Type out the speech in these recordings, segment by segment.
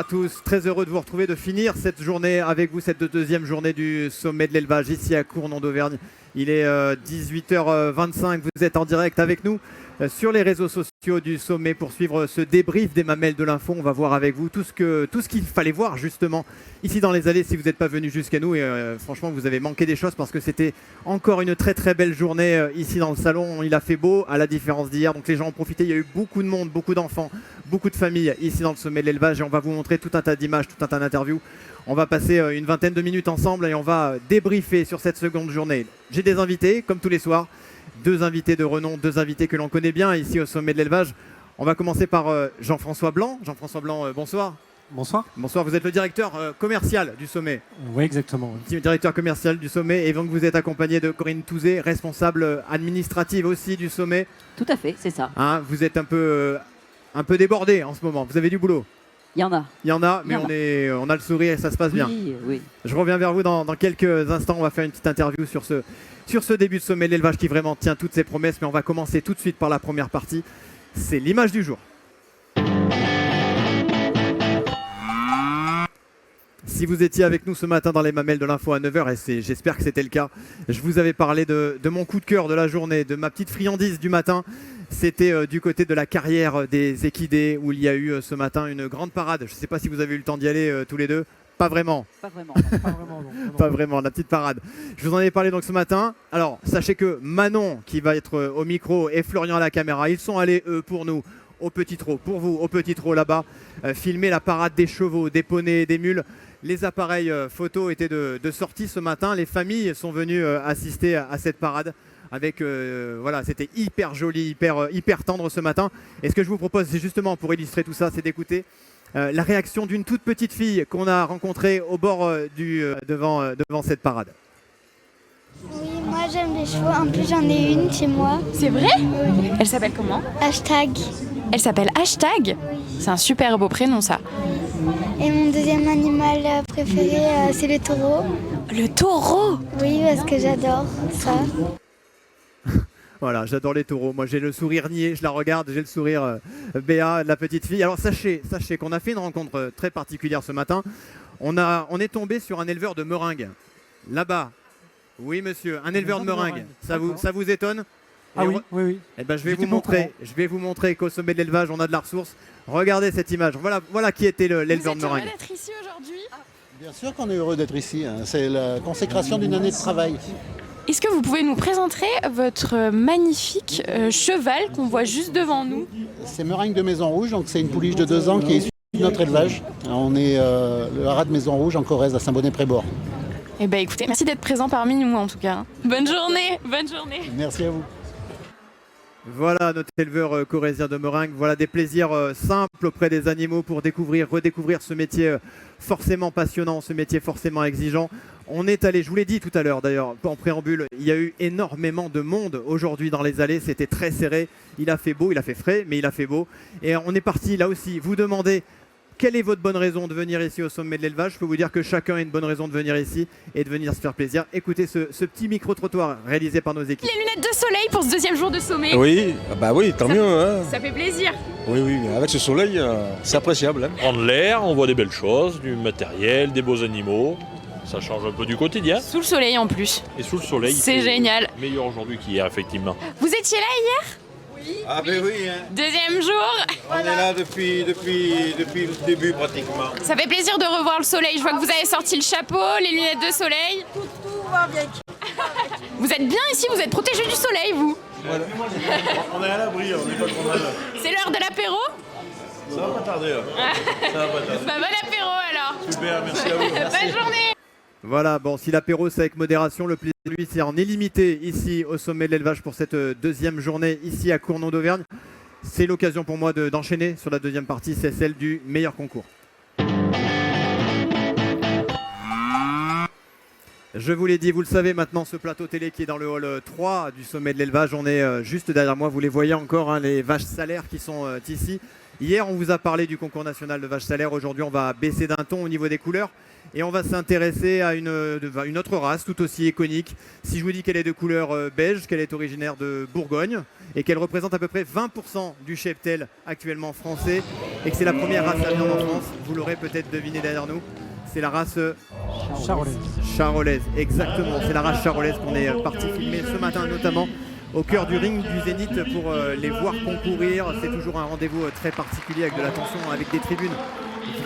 tous, très heureux de vous retrouver, de finir cette journée avec vous, cette deuxième journée du sommet de l'élevage ici à Cournon d'Auvergne. Il est 18h25, vous êtes en direct avec nous sur les réseaux sociaux du sommet pour suivre ce débrief des mamelles de l'info. On va voir avec vous tout ce qu'il fallait voir justement ici dans les allées si vous n'êtes pas venu jusqu'à nous. Et franchement, vous avez manqué des choses parce que c'était encore une très très belle journée ici dans le salon. Il a fait beau à la différence d'hier, donc les gens ont profité. Il y a eu beaucoup de monde, beaucoup d'enfants, beaucoup de familles ici dans le sommet de l'élevage et on va vous montrer tout un tas d'images, tout un tas d'interviews. On va passer une vingtaine de minutes ensemble et on va débriefer sur cette seconde journée. J'ai des invités, comme tous les soirs, deux invités de renom, deux invités que l'on connaît bien ici au sommet de l'élevage. On va commencer par Jean-François Blanc. Jean-François Blanc, bonsoir. Bonsoir. Bonsoir, vous êtes le directeur commercial du sommet. Oui, exactement. Oui. Directeur commercial du sommet et donc vous êtes accompagné de Corinne Touzé, responsable administrative aussi du sommet. Tout à fait, c'est ça. Hein, vous êtes un peu débordé en ce moment, vous avez du boulot. Il y en a. Il y en a, mais on a le sourire et ça se passe bien. Oui, oui. Je reviens vers vous dans quelques instants. On va faire une petite interview sur ce début de sommet de l'élevage qui vraiment tient toutes ses promesses. Mais on va commencer tout de suite par la première partie. C'est l'image du jour. Si vous étiez avec nous ce matin dans les mamelles de l'info à 9h, et j'espère que c'était le cas, je vous avais parlé de mon coup de cœur de la journée, de ma petite friandise du matin. C'était du côté de la carrière des équidés où il y a eu ce matin une grande parade. Je ne sais pas si vous avez eu le temps d'y aller tous les deux. Pas vraiment. Pas vraiment. Pas vraiment, la petite parade. Je vous en ai parlé donc ce matin. Alors, sachez que Manon, qui va être au micro, et Florian à la caméra, ils sont allés, eux, pour nous, au petit trot, pour vous, au petit trot là-bas, filmer la parade des chevaux, des poneys, des mules. Les appareils photo étaient de sortie ce matin. Les familles sont venues assister à cette parade. Avec voilà, c'était hyper joli, hyper tendre ce matin. Et ce que je vous propose, c'est justement pour illustrer tout ça, c'est d'écouter la réaction d'une toute petite fille qu'on a rencontrée au bord devant cette parade. Oui, moi j'aime les chevaux. En plus, j'en ai une chez moi. C'est vrai? Oui. Elle s'appelle comment? Hashtag. Elle s'appelle Hashtag? C'est un super beau prénom, ça. Et mon deuxième animal préféré, c'est le taureau. Le taureau? Oui, parce que j'adore ça. Voilà, j'adore les taureaux. Moi, j'ai le sourire niais, je la regarde, j'ai le sourire Béa, la petite fille. Alors, sachez qu'on a fait une rencontre très particulière ce matin. On est tombé sur un éleveur de meringues. Là-bas. Oui, monsieur, un éleveur de meringues. Ça vous étonne? Ah oui, oui. Eh ben, je vais vous montrer qu'au sommet de l'élevage, on a de la ressource. Regardez cette image. Voilà qui était l'éleveur de meringues. Vous êtes heureux d'être ici aujourd'hui? Bien sûr qu'on est heureux d'être ici. C'est la consécration d'une année de travail. Est-ce que vous pouvez nous présenter votre magnifique cheval qu'on voit juste devant nous? C'est Meringue de Maison Rouge, donc c'est une pouliche de 2 ans qui est issue de notre élevage. On est le haras de Maison Rouge en Corrèze à Saint-Bonnet-Près-Bord. Eh bien écoutez, merci d'être présent parmi nous en tout cas. Bonne journée, bonne journée. Merci à vous. Voilà notre éleveur corrézien de meringues. Voilà des plaisirs simples auprès des animaux pour redécouvrir ce métier forcément passionnant, ce métier forcément exigeant. On est allé, je vous l'ai dit tout à l'heure d'ailleurs, en préambule, il y a eu énormément de monde aujourd'hui dans les allées. C'était très serré. Il a fait beau, il a fait frais, mais il a fait beau. Et on est parti là aussi vous demander quelle est votre bonne raison de venir ici au sommet de l'élevage. Je peux vous dire que chacun a une bonne raison de venir ici et de venir se faire plaisir. Écoutez ce petit micro-trottoir réalisé par nos équipes. Les lunettes de soleil pour ce deuxième jour de sommet. Oui, bah oui, tant mieux. Hein. Ça fait plaisir. Oui, avec ce soleil, c'est appréciable. Hein. Prendre l'air, on voit des belles choses, du matériel, des beaux animaux. Ça change un peu du quotidien. Sous le soleil en plus. Et sous le soleil, c'est génial. Meilleur aujourd'hui qu'hier, effectivement. Vous étiez là hier? Ah ben oui, hein. Deuxième jour. On est là depuis le début pratiquement. Ça fait plaisir de revoir le soleil. Je vois que vous avez sorti le chapeau, les lunettes de soleil. Tout va bien. Vous êtes bien ici, vous êtes protégé du soleil, vous. Voilà. On est à l'abri, on n'est pas trop mal. C'est l'heure de l'apéro? Ça va pas tarder là. Ça va pas tarder. Bah bon apéro alors. Super, merci à vous. Bonne journée. Voilà, bon, si l'apéro c'est avec modération, le plaisir lui c'est en illimité ici au sommet de l'élevage pour cette deuxième journée ici à Cournon d'Auvergne. C'est l'occasion pour moi d'enchaîner sur la deuxième partie, c'est celle du meilleur concours. Je vous l'ai dit, vous le savez maintenant, ce plateau télé qui est dans le hall 3 du sommet de l'élevage, on est juste derrière moi, vous les voyez encore, hein, les vaches salaires qui sont ici. Hier, on vous a parlé du concours national de vaches salaires, aujourd'hui on va baisser d'un ton au niveau des couleurs. Et on va s'intéresser à une autre race tout aussi iconique. Si je vous dis qu'elle est de couleur beige, qu'elle est originaire de Bourgogne et qu'elle représente à peu près 20% du cheptel actuellement français et que c'est la première race à viande en France, vous l'aurez peut-être deviné derrière nous, c'est la race charolaise. Exactement, c'est la race charolaise qu'on est parti filmer ce matin notamment au cœur du ring du Zénith pour les voir concourir. C'est toujours un rendez-vous très particulier avec de l'attention, avec des tribunes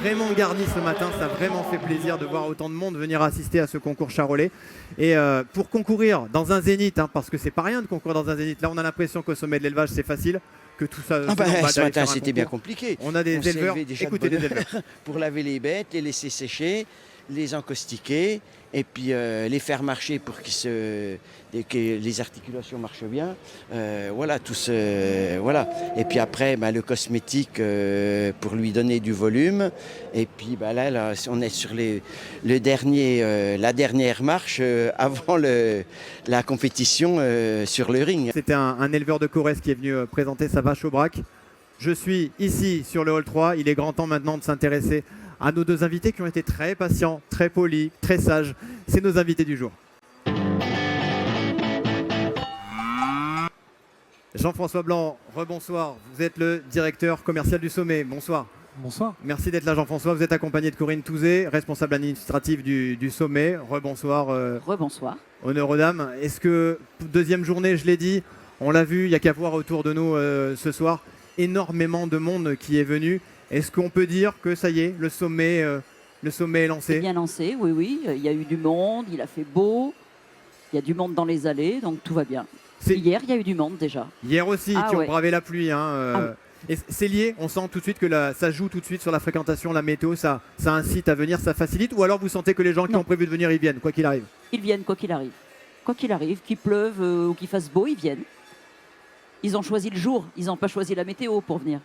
vraiment garnies ce matin. Ça a vraiment fait plaisir de voir autant de monde venir assister à ce concours charolais. Et pour concourir dans un Zénith, parce que c'est pas rien de concourir dans un Zénith, là on a l'impression qu'au sommet de l'élevage c'est facile, que tout ça... ce matin c'était bien compliqué. On a des éleveurs, écoutez des éleveurs. Pour laver les bêtes, les laisser sécher, les encaustiquer et puis les faire marcher pour que les articulations marchent bien. Voilà, voilà. Et puis après, le cosmétique pour lui donner du volume. Et puis là, on est sur la dernière marche avant la compétition sur le ring. C'était un éleveur de Corrèze qui est venu présenter sa vache au braque. Je suis ici sur le hall 3. Il est grand temps maintenant de s'intéresser à nos deux invités qui ont été très patients, très polis, très sages. C'est nos invités du jour. Jean-François Blanc, rebonsoir. Vous êtes le directeur commercial du Sommet. Bonsoir. Bonsoir. Merci d'être là, Jean-François. Vous êtes accompagné de Corinne Touzé, responsable administrative du Sommet. Rebonsoir. Rebonsoir. Honneur aux dames. Est-ce que, deuxième journée, je l'ai dit, on l'a vu, il n'y a qu'à voir autour de nous ce soir, énormément de monde qui est venu. Est-ce qu'on peut dire que ça y est, le sommet est lancé? C'est bien lancé, oui. Il y a eu du monde, il a fait beau, il y a du monde dans les allées, donc tout va bien. Hier, il y a eu du monde déjà. Hier aussi, qui ont bravé la pluie. Et c'est lié, on sent tout de suite que ça joue tout de suite sur la fréquentation, la météo, ça incite à venir, ça facilite. Ou alors vous sentez que les gens qui ont prévu de venir, ils viennent, quoi qu'il arrive? Ils viennent, quoi qu'il arrive. Quoi qu'il arrive, qu'il pleuve ou qu'il fasse beau, ils viennent. Ils ont choisi le jour, ils n'ont pas choisi la météo pour venir.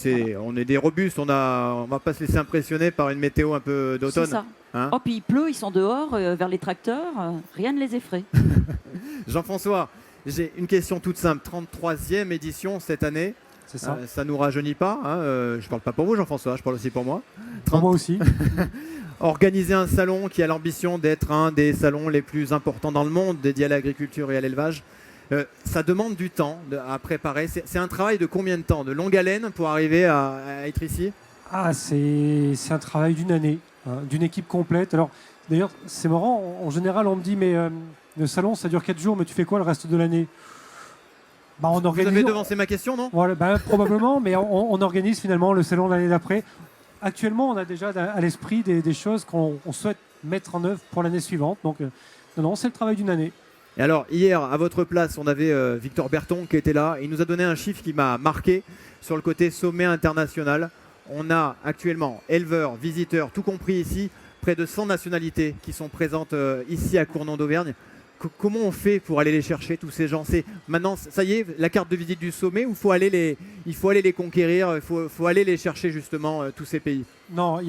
Et on est des robustes, on va pas se laisser impressionner par une météo un peu d'automne. C'est ça. Puis il pleut, ils sont dehors, vers les tracteurs, rien ne les effraie. Jean-François, j'ai une question toute simple. 33e édition cette année. C'est ça. Ça nous rajeunit pas. Je parle pas pour vous, Jean-François, je parle aussi pour moi. Pour moi aussi. Organiser un salon qui a l'ambition d'être un des salons les plus importants dans le monde dédié à l'agriculture et à l'élevage. Ça demande du temps à préparer. C'est un travail de combien de temps? De longue haleine pour arriver à être ici? C'est un travail d'une année, d'une équipe complète. Alors, d'ailleurs, c'est marrant. En général, on me dit, mais le salon, ça dure 4 jours, mais tu fais quoi le reste de l'année? On organise... Vous avez devancé ma question, non? Voilà, probablement, mais on organise finalement le salon l'année d'après. Actuellement, on a déjà à l'esprit des choses qu'on souhaite mettre en œuvre pour l'année suivante. Donc, non, c'est le travail d'une année. Et alors, hier, à votre place, on avait Victor Berton qui était là. Il nous a donné un chiffre qui m'a marqué sur le côté sommet international. On a actuellement éleveurs, visiteurs, tout compris ici, près de 100 nationalités qui sont présentes ici à Cournon d'Auvergne. Comment on fait pour aller les chercher, tous ces gens? Maintenant, ça y est, la carte de visite du sommet, ou il faut aller les conquérir, il faut aller les chercher justement, tous ces pays? Non,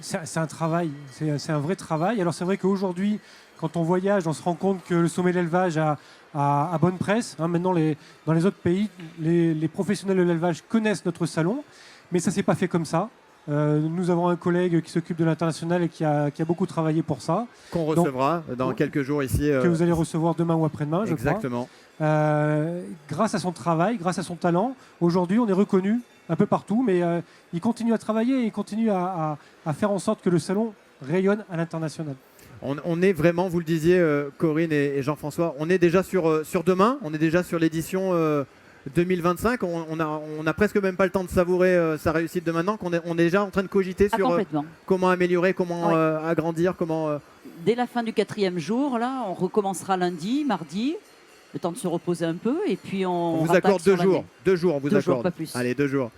c'est un travail, c'est un vrai travail. Alors c'est vrai qu'aujourd'hui, quand on voyage, on se rend compte que le sommet de l'élevage a bonne presse. Maintenant, dans les autres pays, les professionnels de l'élevage connaissent notre salon, mais ça ne s'est pas fait comme ça. Nous avons un collègue qui s'occupe de l'international et qui a beaucoup travaillé pour ça. Qu'on recevra dans quelques jours ici. Que vous allez recevoir demain ou après-demain, je crois. Exactement. Grâce à son travail, grâce à son talent, aujourd'hui, on est reconnu un peu partout, mais il continue à travailler et il continue à faire en sorte que le salon rayonne à l'international. On est vraiment, vous le disiez, Corinne et Jean-François, on est déjà sur demain, on est déjà sur l'édition 2025. On a presque même pas le temps de savourer sa réussite de maintenant, qu'on on est déjà en train de cogiter sur comment améliorer, comment agrandir, comment... Dès la fin du 4e jour, là, on recommencera lundi, mardi, le temps de se reposer un peu, et puis on vous accorde 2 jours. 2 jours, on vous accorde. 2 jours, pas plus. Allez, 2 jours.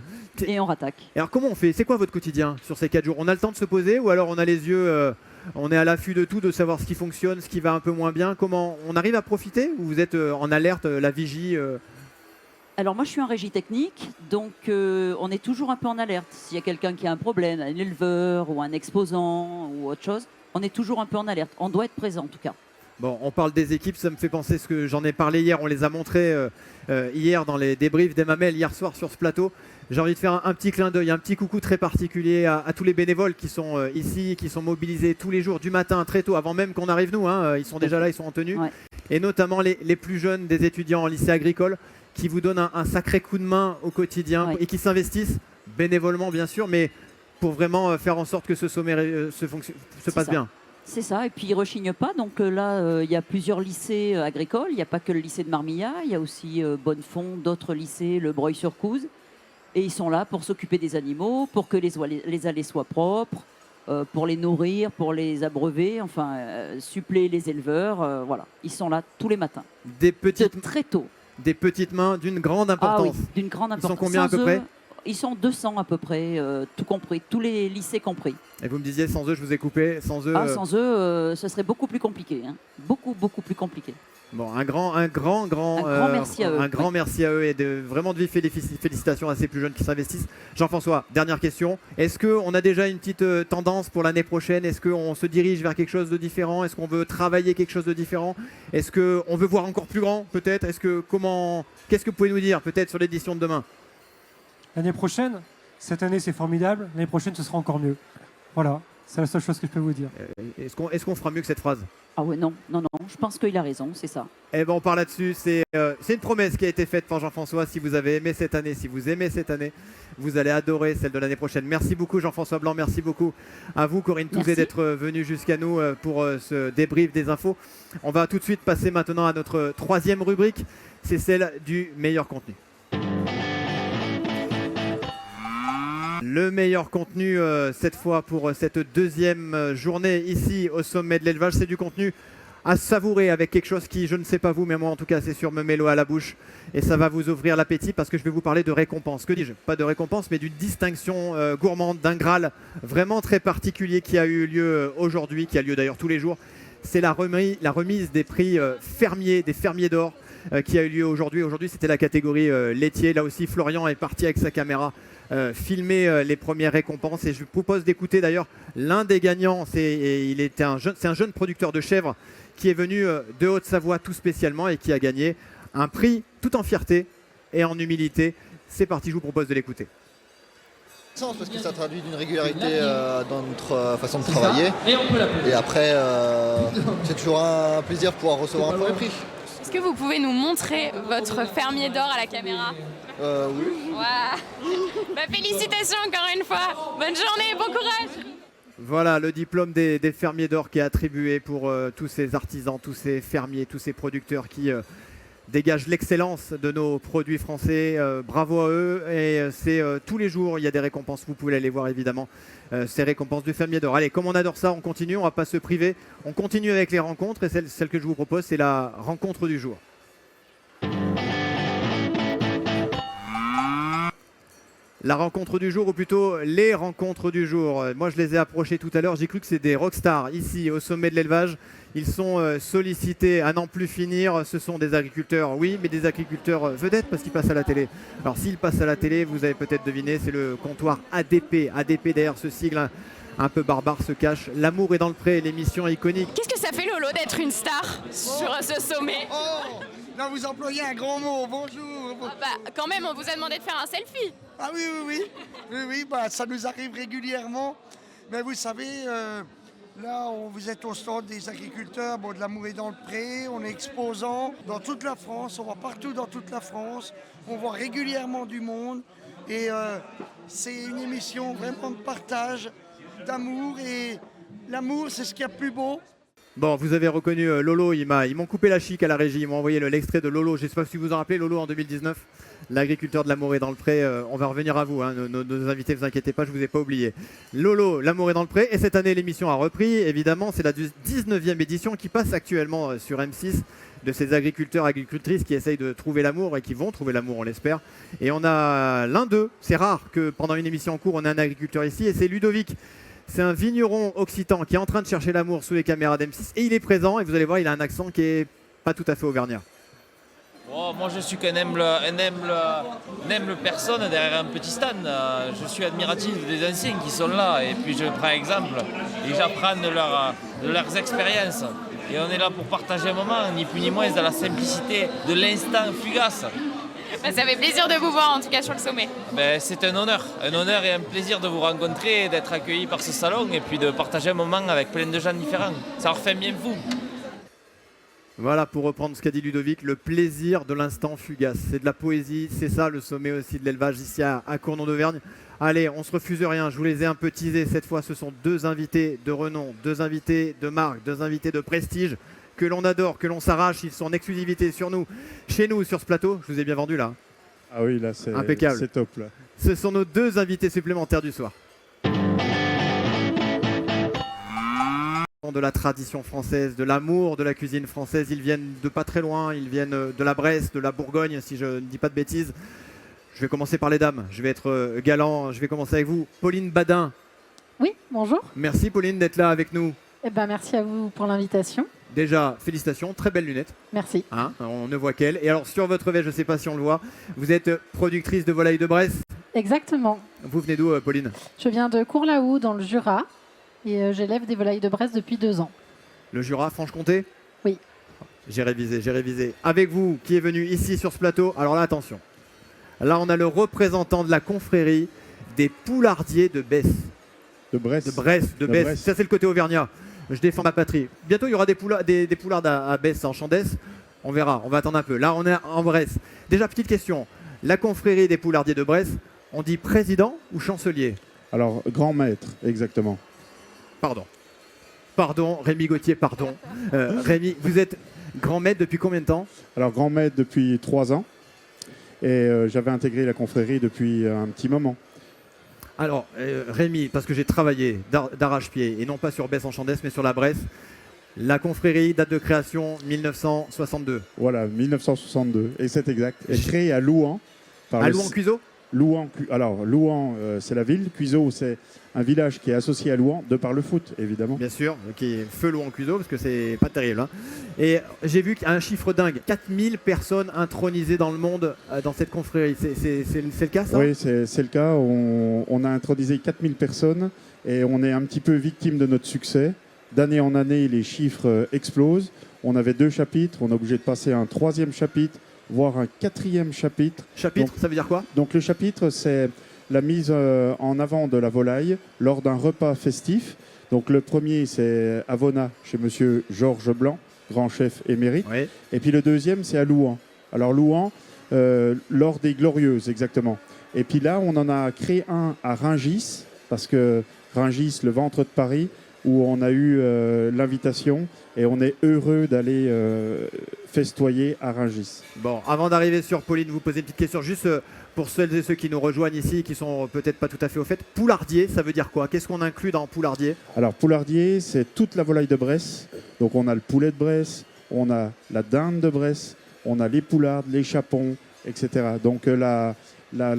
Et on rattaque. Alors comment on fait? C'est quoi votre quotidien sur ces 4 jours? On a le temps de se poser ou alors on a les yeux... on est à l'affût de tout, de savoir ce qui fonctionne, ce qui va un peu moins bien. Comment on arrive à profiter ou vous êtes en alerte, la vigie Alors moi je suis en régie technique, donc on est toujours un peu en alerte. S'il y a quelqu'un qui a un problème, un éleveur ou un exposant ou autre chose, on est toujours un peu en alerte. On doit être présent en tout cas. Bon, on parle des équipes, ça me fait penser ce que j'en ai parlé hier, on les a montrés hier dans les débriefs des Mamelles, hier soir sur ce plateau. J'ai envie de faire un petit clin d'œil, un petit coucou très particulier à tous les bénévoles qui sont ici, qui sont mobilisés tous les jours, du matin très tôt, avant même qu'on arrive nous, hein, ils sont déjà là, ils sont en tenue. Ouais. Et notamment les plus jeunes des étudiants en lycée agricole qui vous donnent un sacré coup de main au quotidien Ouais. et qui s'investissent bénévolement bien sûr, mais pour vraiment faire en sorte que ce sommet se passe ça. bien. C'est ça, et puis ils ne rechignent pas. Donc là, il y a plusieurs lycées agricoles. Il n'y a pas que le lycée de Marmillat, il y a aussi Bonnefond, d'autres lycées, le Breuil-sur-Couze. Et ils sont là pour s'occuper des animaux, pour que les allées soient propres, pour les nourrir, pour les abreuver, enfin, suppléer les éleveurs. Voilà, ils sont là tous les matins, Des petites, très tôt. des petites mains d'une grande Ah importance. oui, d'une grande Ils importance. sont combien à Sans peu eux, près? Ils sont 200 à peu près, tout compris, tous les lycées compris. Et vous me disiez, sans eux, je vous ai coupé, sans eux... Sans eux, ce serait beaucoup plus compliqué. Hein. Beaucoup plus compliqué. Bon, un grand merci à eux. Un grand merci à eux et vraiment de vives félicitations à ces plus jeunes qui s'investissent. Jean-François, dernière question. Est-ce qu'on a déjà une petite tendance pour l'année prochaine? Est-ce qu'on se dirige vers quelque chose de différent? Est-ce qu'on veut travailler quelque chose de différent? Est-ce qu'on veut voir encore plus grand peut-être? Qu'est-ce que vous pouvez nous dire peut-être sur l'édition de demain? L'année prochaine, cette année c'est formidable, l'année prochaine ce sera encore mieux. Voilà, c'est la seule chose que je peux vous dire. Est-ce qu'on fera mieux que cette phrase? Ah ouais, non, je pense qu'il a raison, c'est ça. Eh ben on part là-dessus, c'est une promesse qui a été faite par Jean-François. Si vous avez aimé cette année, si vous aimez cette année, vous allez adorer celle de l'année prochaine. Merci beaucoup Jean-François Blanc, merci beaucoup à vous Corinne Touzé Merci. d'être venu jusqu'à nous pour ce débrief des infos. On va tout de suite passer maintenant à notre troisième rubrique, c'est celle du meilleur contenu. Le meilleur contenu cette fois pour cette deuxième journée ici au sommet de l'élevage, c'est du contenu à savourer avec quelque chose qui, je ne sais pas vous, mais moi en tout cas c'est sûr, me met l'eau à la bouche et ça va vous ouvrir l'appétit parce que je vais vous parler de récompense. Que dis-je? Pas de récompense mais d'une distinction gourmande, d'un Graal vraiment très particulier qui a eu lieu aujourd'hui, qui a lieu d'ailleurs tous les jours. C'est la remise des prix fermiers, des fermiers d'or qui a eu lieu aujourd'hui. Aujourd'hui c'était la catégorie laitier. Là aussi Florian est parti avec sa caméra filmer les premières récompenses et je vous propose d'écouter d'ailleurs l'un des gagnants. C'est un jeune producteur de chèvres qui est venu de Haute-Savoie tout spécialement et qui a gagné un prix tout en fierté et en humilité. C'est parti, je vous propose de l'écouter. Parce que ça traduit d'une régularité dans notre façon de travailler. Et après, c'est toujours un plaisir de pouvoir recevoir un premier prix. Est-ce que vous pouvez nous montrer votre fermier d'or à la caméra? Oui. Wow. Félicitations encore une fois. Bonne journée, bon courage. Voilà le diplôme des fermiers d'or qui est attribué pour tous ces artisans, tous ces fermiers, tous ces producteurs qui dégagent l'excellence de nos produits français. Bravo à eux et c'est tous les jours, il y a des récompenses, vous pouvez aller voir évidemment ces récompenses du fermier d'or. Allez, comme on adore ça, on continue, on ne va pas se priver, on continue avec les rencontres et celle que je vous propose, c'est la rencontre du jour. La rencontre du jour, ou plutôt les rencontres du jour. Moi, je les ai approchés tout à l'heure. J'ai cru que c'est des rockstars ici au sommet de l'élevage. Ils sont sollicités à n'en plus finir. Ce sont des agriculteurs, oui, mais des agriculteurs vedettes parce qu'ils passent à la télé. Alors, s'ils passent à la télé, vous avez peut-être deviné, c'est le comptoir ADP. ADP, derrière ce sigle un peu barbare, se cache L'amour est dans le pré, l'émission iconique. Qu'est-ce que ça fait, Lolo, d'être une star sur ce sommet? Là, vous employez un grand mot. Bonjour. Quand même, on vous a demandé de faire un selfie. Ah oui, ça nous arrive régulièrement. Mais vous savez, là, vous êtes au stand des agriculteurs, de l'amour est dans le pré. On est exposant dans toute la France. On va partout dans toute la France. On voit régulièrement du monde. Et c'est une émission vraiment de partage, d'amour. Et l'amour, c'est ce qu'il y a de plus beau. Bon, vous avez reconnu Lolo, ils m'ont coupé la chic à la régie, ils m'ont envoyé l'extrait de Lolo. Je ne sais pas si vous vous en rappelez, Lolo en 2019, l'agriculteur de l'amour est dans le pré. On va revenir à vous, hein, nos invités, ne vous inquiétez pas, je ne vous ai pas oublié. Lolo, l'amour est dans le pré. Et cette année, l'émission a repris. Évidemment, c'est la 19e édition qui passe actuellement sur M6 de ces agriculteurs, agricultrices qui essayent de trouver l'amour et qui vont trouver l'amour, on l'espère. Et on a l'un d'eux, c'est rare que pendant une émission en cours, on ait un agriculteur ici, et c'est Ludovic. C'est un vigneron occitan qui est en train de chercher l'amour sous les caméras d'M6 et il est présent et vous allez voir, il a un accent qui est pas tout à fait auvergnat. Moi je suis qu'un humble personne derrière un petit stand. Je suis admiratif des anciens qui sont là et puis je prends exemple et j'apprends de leurs expériences. Et on est là pour partager un moment, ni plus ni moins, dans la simplicité de l'instant fugace. Ça fait plaisir de vous voir en tout cas sur le sommet. C'est un honneur et un plaisir de vous rencontrer, d'être accueillis par ce salon et puis de partager un moment avec plein de gens différents. Ça leur fait un bien fou. Voilà, pour reprendre ce qu'a dit Ludovic, le plaisir de l'instant fugace. C'est de la poésie, c'est ça le sommet aussi de l'élevage ici à Cournon d'Auvergne. Allez, on se refuse rien, je vous les ai un peu teasés. Cette fois, ce sont 2 invités de renom, 2 invités de marque, 2 invités de prestige que l'on adore, que l'on s'arrache. Ils sont en exclusivité sur nous, chez nous, sur ce plateau. Je vous ai bien vendu là. Ah oui, là c'est impeccable. C'est top là. Ce sont nos 2 invités supplémentaires du soir. De la tradition française, de l'amour de la cuisine française. Ils viennent de pas très loin, ils viennent de la Bresse, de la Bourgogne, si je ne dis pas de bêtises. Je vais commencer par les dames, je vais être galant, je vais commencer avec vous. Pauline Badin. Oui, bonjour. Merci Pauline d'être là avec nous. Eh ben, merci à vous pour l'invitation. Déjà, félicitations, très belles lunettes. Merci. Hein, on ne voit qu'elles. Et alors sur votre veste, je ne sais pas si on le voit, vous êtes productrice de volailles de Bresse. Exactement. Vous venez d'où Pauline? Je viens de Cours-la-Houe dans le Jura. Et j'élève des volailles de Bresse depuis 2 ans. Le Jura, Franche-Comté? Oui. J'ai révisé, j'ai révisé. Avec vous, qui est venu ici sur ce plateau, alors là, attention. Là, on a le représentant de la confrérie des poulardiers de Besse. De Bresse. De Bresse, de Besse. Ça, c'est le côté auvergnat. Je défends ma patrie. Bientôt, il y aura des poulards à Besse, en Chandesse. On verra, on va attendre un peu. Là, on est en Bresse. Déjà, petite question. La confrérie des poulardiers de Bresse, on dit président ou chancelier? Alors, grand maître, exactement. Pardon, Rémi Gauthier, pardon. Rémi, vous êtes grand maître depuis combien de temps? Alors, grand maître depuis 3 ans. Et j'avais intégré la confrérie depuis un petit moment. Alors, Rémi, parce que j'ai travaillé d'arrache-pied, et non pas sur Besse en Chandesse, mais sur la Bresse. La confrérie, date de création 1962. Voilà, 1962, et c'est exact. Elle est créée à Louhans. À Louhans-Cuiseaux? Louhans, c'est la ville. Cuiseaux, c'est un village qui est associé à Louhans, de par le foot, évidemment. Bien sûr, qui est feu Louhans-Cuiseaux, parce que c'est pas terrible. Hein. Et j'ai vu qu'il y a un chiffre dingue, 4000 personnes intronisées dans le monde dans cette confrérie. C'est le cas, ça? Oui, c'est le cas. On a intronisé 4000 personnes, et on est un petit peu victime de notre succès. D'année en année, les chiffres explosent. On avait 2 chapitres, on est obligé de passer à un 3e chapitre, voire un 4e chapitre. Chapitre, ça veut dire quoi? Donc le chapitre, c'est la mise en avant de la volaille lors d'un repas festif. Donc le premier, c'est à Vona, chez monsieur Georges Blanc, grand chef émérite. Oui. Et puis le deuxième, c'est à Louhans. Alors Louhans, lors des Glorieuses, exactement. Et puis là, on en a créé un à Rungis, parce que Rungis, le ventre de Paris, où on a eu l'invitation et on est heureux d'aller festoyer à Rungis. Bon, avant d'arriver sur Pauline, vous posez une petite question juste pour celles et ceux qui nous rejoignent ici, qui sont peut-être pas tout à fait au fait. Poulardier, ça veut dire quoi? Qu'est-ce qu'on inclut dans poulardier? Alors poulardier, c'est toute la volaille de Bresse. Donc on a le poulet de Bresse, on a la dinde de Bresse, on a les poulardes, les chapons, etc. Donc la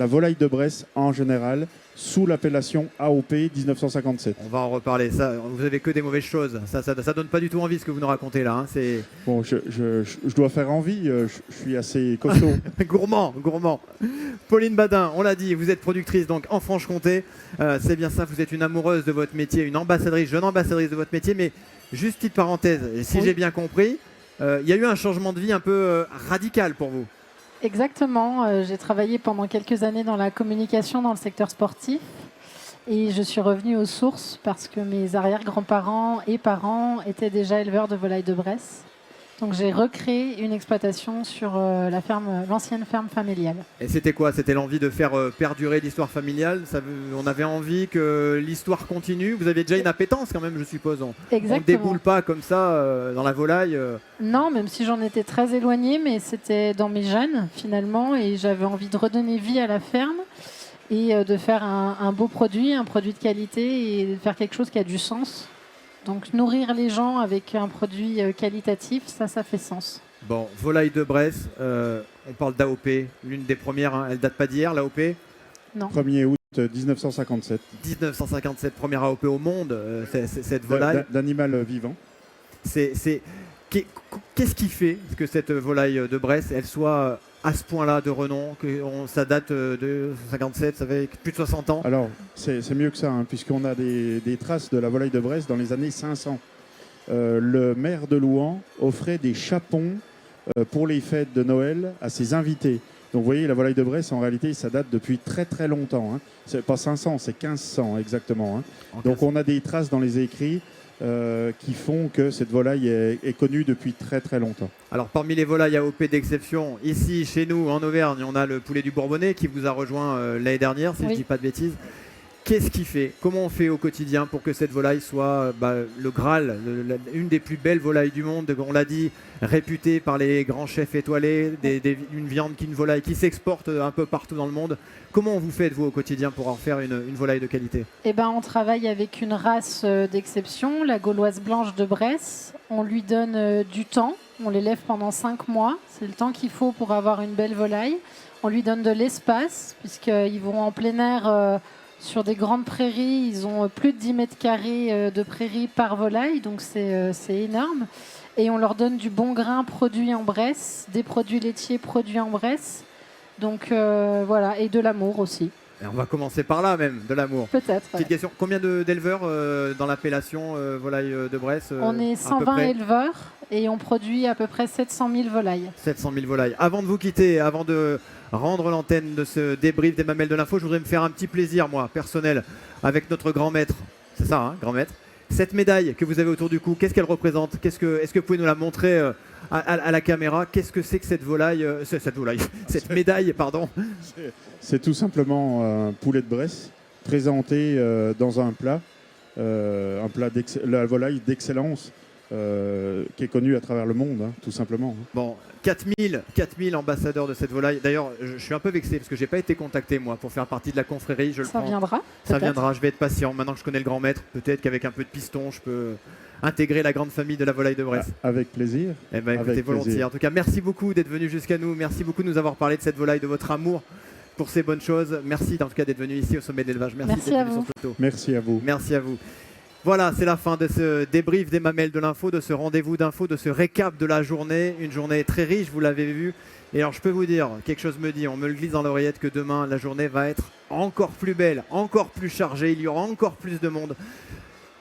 volaille de Bresse en général, sous l'appellation AOP 1957. On va en reparler. Ça, vous avez que des mauvaises choses. Ça donne pas du tout envie ce que vous nous racontez là. Hein. Bon, je dois faire envie. Je suis assez costaud. Gourmand. Pauline Badin, on l'a dit, vous êtes productrice donc en Franche-Comté. C'est bien ça. Vous êtes une amoureuse de votre métier, une ambassadrice, jeune ambassadrice de votre métier. Mais juste petite parenthèse, si j'ai bien compris, il y a eu un changement de vie un peu radical pour vous. Exactement. J'ai travaillé pendant quelques années dans la communication dans le secteur sportif et je suis revenue aux sources parce que mes arrière-grands-parents et parents étaient déjà éleveurs de volailles de Bresse. Donc j'ai recréé une exploitation sur l'ancienne ferme familiale. Et c'était quoi? C'était l'envie de faire perdurer l'histoire familiale? On avait envie que l'histoire continue? Vous aviez déjà une appétence quand même, je suppose. On ne déboule pas comme ça dans la volaille. Non, même si j'en étais très éloignée, mais c'était dans mes gènes finalement et j'avais envie de redonner vie à la ferme et de faire un beau produit, un produit de qualité et de faire quelque chose qui a du sens. Donc nourrir les gens avec un produit qualitatif, ça fait sens. Bon, volaille de Bresse, on parle d'AOP, l'une des premières, hein, elle date pas d'hier, l'AOP? Non. 1er août 1957. 1957, première AOP au monde, cette volaille. D'animal vivant. Qu'est-ce qui fait que cette volaille de Bresse, elle soit à ce point-là de renom, que ça date de 57, ça fait plus de 60 ans? Alors, c'est mieux que ça, hein, puisqu'on a des traces de la volaille de Bresse dans les années 500. le maire de Louhans offrait des chapons pour les fêtes de Noël à ses invités. Donc vous voyez, la volaille de Bresse, en réalité, ça date depuis très très longtemps. Hein. C'est pas 500, c'est 1500 exactement. Hein. Donc on a des traces dans les écrits qui font que cette volaille est connue depuis très très longtemps. Alors parmi les volailles AOP d'exception, ici chez nous en Auvergne, on a le poulet du Bourbonnais qui vous a rejoint l'année dernière, si je ne dis pas de bêtises. Qu'est-ce qu'il fait? Comment on fait au quotidien pour que cette volaille soit le Graal, une des plus belles volailles du monde, on l'a dit, réputée par les grands chefs étoilés, une volaille qui s'exporte un peu partout dans le monde. Comment vous faites, vous, au quotidien, pour en faire une volaille de qualité? Eh ben, on travaille avec une race d'exception, la gauloise blanche de Bresse. On lui donne du temps, on l'élève pendant 5 mois. C'est le temps qu'il faut pour avoir une belle volaille. On lui donne de l'espace, puisqu'ils vont en plein air sur des grandes prairies. Ils ont plus de 10 mètres carrés de prairies par volaille, donc c'est énorme. Et on leur donne du bon grain produit en Bresse, des produits laitiers produits en Bresse. Donc voilà, et de l'amour aussi. Et on va commencer par là même, de l'amour. Peut-être. Petite question, combien d'éleveurs dans l'appellation volaille de Bresse On est 120 éleveurs et on produit à peu près 700 000 volailles. 700 000 volailles. Avant de vous quitter, avant de rendre l'antenne de ce débrief des mamelles de l'info, je voudrais me faire un petit plaisir, moi, personnel, avec notre grand maître. C'est ça, hein, grand maître. Cette médaille que vous avez autour du cou, qu'est-ce qu'elle représente? Est-ce que vous pouvez nous la montrer à la caméra? Qu'est-ce que c'est que cette volaille, cette médaille, pardon? C'est tout simplement un poulet de Bresse présenté dans un plat la volaille d'excellence qui est connue à travers le monde, hein, tout simplement. Bon, 4000 ambassadeurs de cette volaille. D'ailleurs, je suis un peu vexé parce que je n'ai pas été contacté, moi, pour faire partie de la confrérie. Ça viendra. Ça viendra, je vais être patient. Maintenant que je connais le grand maître, peut-être qu'avec un peu de piston, je peux intégrer la grande famille de la volaille de Bresse. Avec plaisir. Eh ben, écoutez, volontiers. Plaisir. En tout cas, merci beaucoup d'être venu jusqu'à nous. Merci beaucoup de nous avoir parlé de cette volaille, de votre amour pour ces bonnes choses. Merci en tout cas d'être venu ici au sommet de l'élevage. Merci d'être venu sur le plateau. Merci à vous. Merci à vous. Voilà, c'est la fin de ce débrief des mamelles de l'info, de ce rendez-vous d'info, de ce récap de la journée. Une journée très riche, vous l'avez vu. Et alors je peux vous dire, quelque chose me dit, on me le glisse dans l'oreillette, que demain la journée va être encore plus belle, encore plus chargée, il y aura encore plus de monde.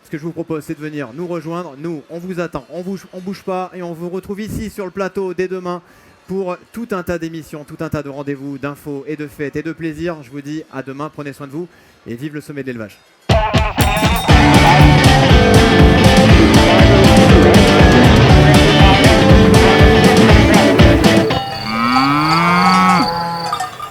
Ce que je vous propose, c'est de venir nous rejoindre. Nous, on vous attend, on bouge pas et on vous retrouve ici sur le plateau dès demain pour tout un tas d'émissions, tout un tas de rendez-vous, d'infos et de fêtes et de plaisirs. Je vous dis à demain, prenez soin de vous et vive le sommet de l'élevage.